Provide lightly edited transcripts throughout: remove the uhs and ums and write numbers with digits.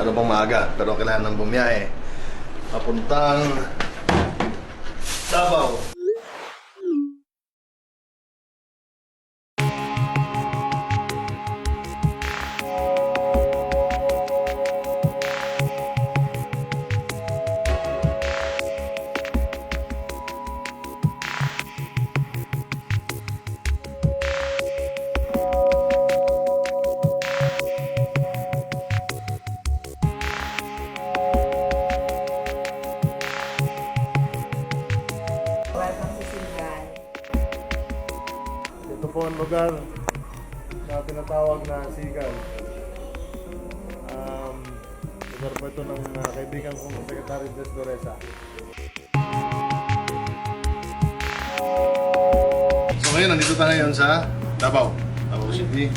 Masyado pang maaga, pero kailangan ng bumiyahe. Papuntang Davao. Ito po ang lugar na tinatawag na Sigal. Lugar po ito ng kaibigan kong Secretary Des Doresa. So ngayon, nandito tayo ngayon sa Davao City.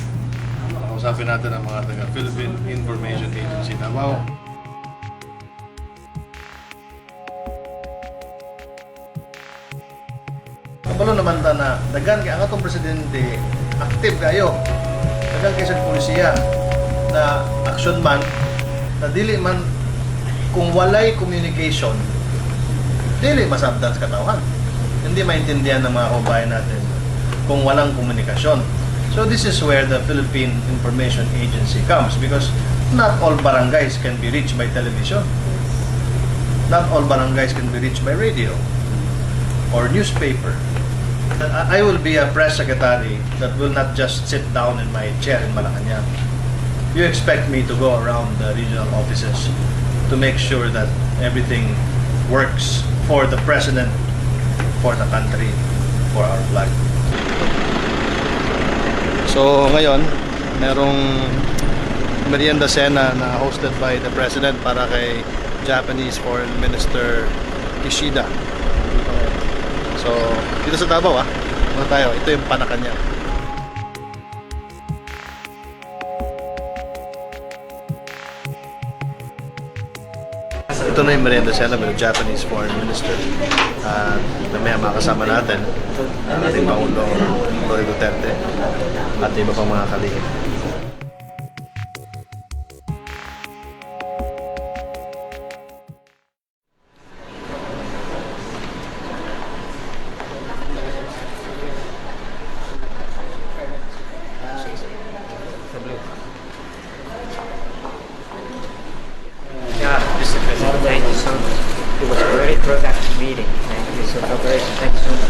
Nakausapin natin ang mga taga Philippine Information Agency Davao. Kapalo naman ta na dagan kay ang atong presidente active kayo. Dagan kay sa polisiya na action man na dili man kung walay communication dili masabdan sa katawhan. Hindi maintindihan ng mga kababayan natin kung walang komunikasyon. So this is where the Philippine Information Agency comes because not all barangays can be reached by television. Not all barangays can be reached by radio or newspaper. I will be a press secretary that will not just sit down in my chair in Malacanang. You expect me to go around the regional offices to make sure that everything works for the president, for the country, for our flag. So ngayon, merong merienda cena na hosted by the president para kay Japanese Foreign Minister Kishida. So, dito sa Davao ano tayo? Ito yung panakan niya. Ito na yung merienda cena ng Japanese Foreign Minister. Mamaya makasama natin ang ating Pangulong Roy Duterte at iba pang mga kalihim. Yeah, Mr. President, thank you so much. It was a very productive meeting. Thank you for cooperation. Thank you so much.